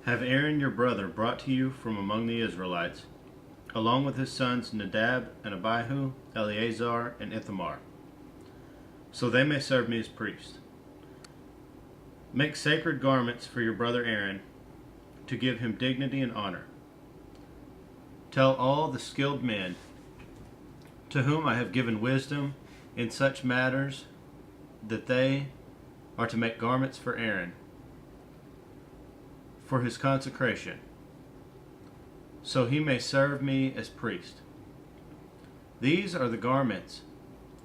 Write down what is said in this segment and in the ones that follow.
Have Aaron your brother brought to you from among the Israelites, along with his sons Nadab and Abihu, Eleazar and Ithamar, so they may serve me as priests. Make sacred garments for your brother Aaron, to give him dignity and honor. Tell all the skilled men to whom I have given wisdom in such matters that they are to make garments for Aaron for his consecration, so he may serve me as priest. These are the garments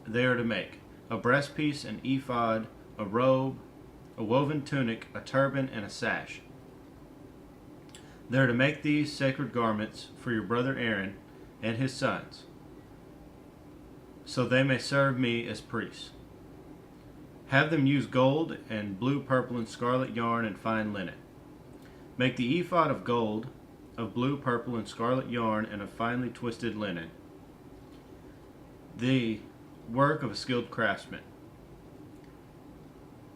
they are to make: a breastpiece, an ephod, a robe, a woven tunic, a turban, and a sash. They are to make these sacred garments for your brother Aaron and his sons, so they may serve me as priests. Have them use gold and blue, purple, and scarlet yarn and fine linen. Make the ephod of gold, of blue, purple, and scarlet yarn, and of finely twisted linen, the work of a skilled craftsman.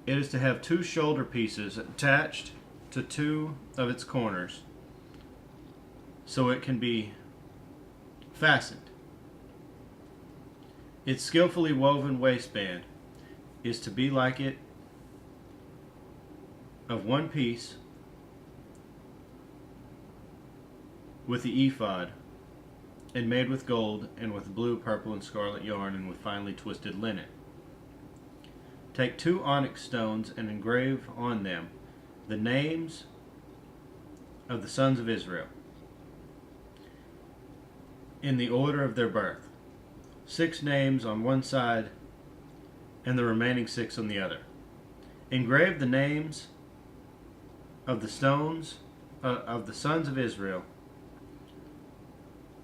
It is to have 2 shoulder pieces attached to 2 of its corners, so it can be fastened. Its skillfully woven waistband is to be like it, of 1 piece, with the ephod, and made with gold, and with blue, purple, and scarlet yarn, and with finely twisted linen. Take 2 onyx stones and engrave on them the names of the sons of Israel, in the order of their birth, 6 names on one side and the remaining 6 on the other. Engrave the names of the stones of the sons of Israel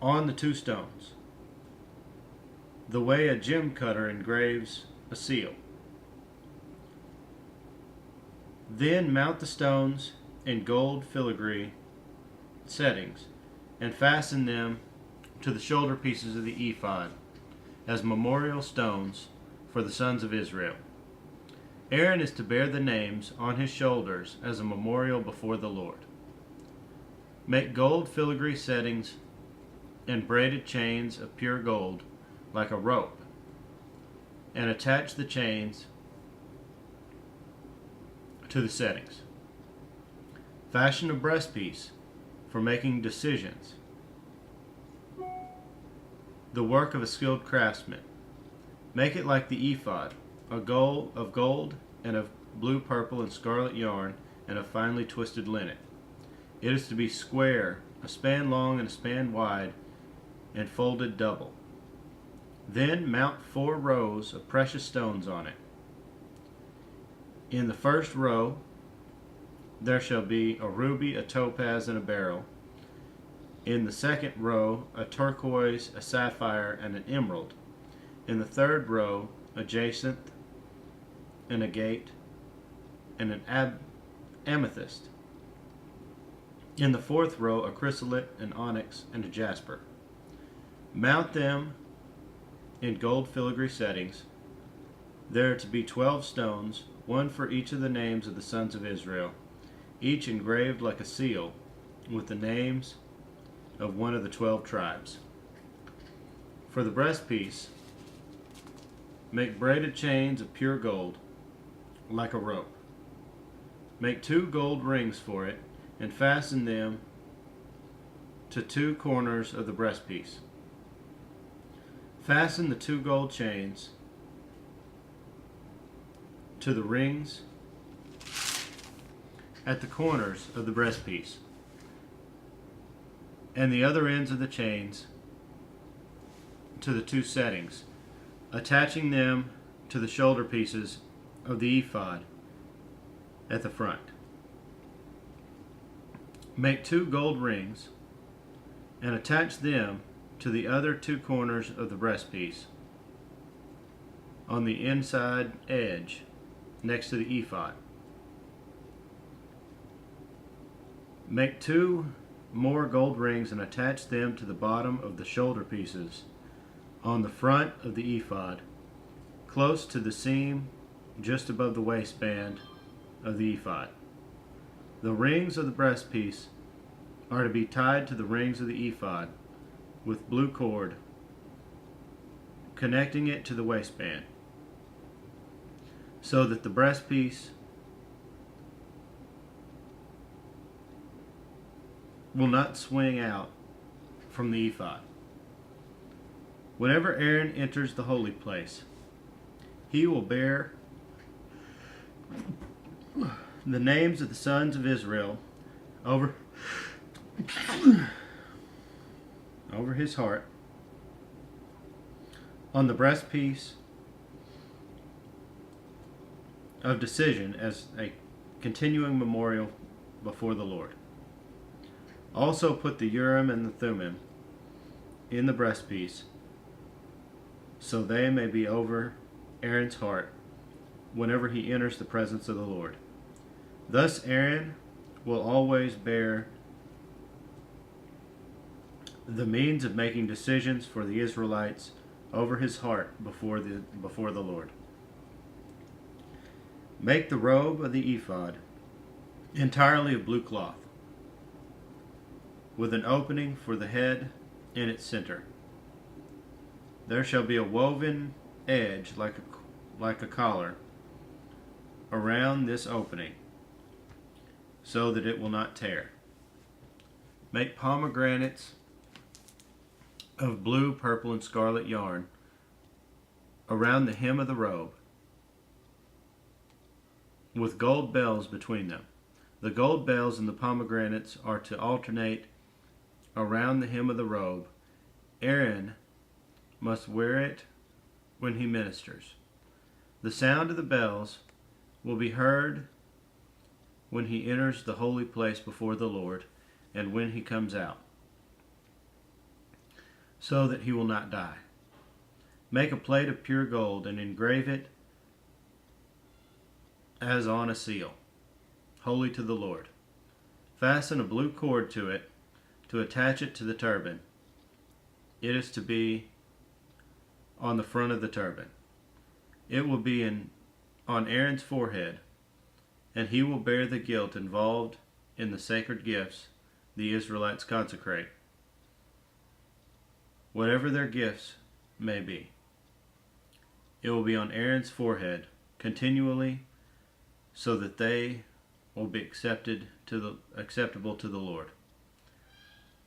on the 2 stones, the way a gem cutter engraves a seal. Then mount the stones in gold filigree settings and fasten them to the shoulder pieces of the ephod as memorial stones for the sons of Israel. Aaron is to bear the names on his shoulders as a memorial before the Lord. Make gold filigree settings and braided chains of pure gold like a rope, and attach the chains to the settings. Fashion a breastpiece for making decisions, the work of a skilled craftsman. Make it like the ephod, of gold and of blue, purple, and scarlet yarn, and of finely twisted linen. It is to be square, a span long and a span wide, and folded double. Then mount 4 rows of precious stones on it. In the first row there shall be a ruby, a topaz, and a beryl. In the second row a turquoise, a sapphire, and an emerald. In the third row a jacinth, an agate, and an amethyst. In the fourth row a chrysolite, an onyx, and a jasper. Mount them in gold filigree settings. There are to be 12 stones, 1 for each of the names of the sons of Israel, each engraved like a seal, with the names of one of the 12 tribes. For the breastpiece, make braided chains of pure gold, like a rope. Make 2 gold rings for it, and fasten them to 2 corners of the breastpiece. Fasten the 2 gold chains to the rings at the corners of the breastpiece, and the other ends of the chains to the 2 settings, attaching them to the shoulder pieces of the ephod at the front. Make 2 gold rings and attach them to the other 2 corners of the breastpiece on the inside edge next to the ephod. Make 2 more gold rings and attach them to the bottom of the shoulder pieces on the front of the ephod, close to the seam just above the waistband of the ephod. The rings of the breastpiece are to be tied to the rings of the ephod with blue cord, connecting it to the waistband, so that the breastpiece will not swing out from the ephod. Whenever Aaron enters the holy place, he will bear the names of the sons of Israel over his heart on the breastpiece of decision as a continuing memorial before the Lord. Also put the Urim and the Thummim in the breastpiece, so they may be over Aaron's heart whenever he enters the presence of the Lord. Thus Aaron will always bear the means of making decisions for the Israelites over his heart before the Lord. Make the robe of the ephod entirely of blue cloth, with an opening for the head in its center. There shall be a woven edge like a collar around this opening, so that it will not tear. Make pomegranates of blue, purple, and scarlet yarn around the hem of the robe, with gold bells between them. The gold bells and the pomegranates are to alternate around the hem of the robe. Aaron must wear it when he ministers. The sound of the bells will be heard when he enters the holy place before the Lord and when he comes out, so that he will not die. Make a plate of pure gold and engrave it as on a seal, holy to the Lord. Fasten a blue cord to it to attach it to the turban. It is to be on the front of the turban. It will be on Aaron's forehead, and he will bear the guilt involved in the sacred gifts the Israelites consecrate, whatever their gifts may be. It will be on Aaron's forehead continually, so that they will be acceptable to the Lord.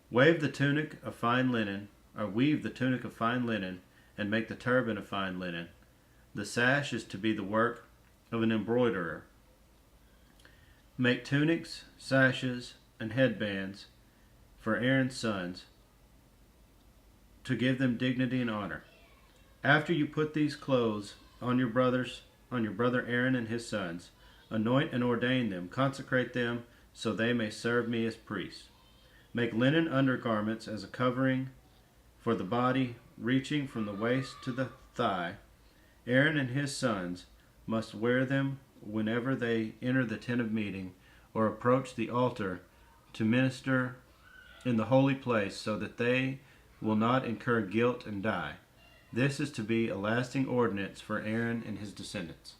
Weave the tunic of fine linen, and make the turban of fine linen. The sash is to be the work of an embroiderer. Make tunics, sashes, and headbands for Aaron's sons, to give them dignity and honor. After you put these clothes on your brother Aaron and his sons, anoint and ordain them, consecrate them, so they may serve me as priests. Make linen undergarments as a covering for the body, reaching from the waist to the thigh. Aaron and his sons must wear them whenever they enter the tent of meeting or approach the altar to minister in the holy place, so that they will not incur guilt and die. This is to be a lasting ordinance for Aaron and his descendants.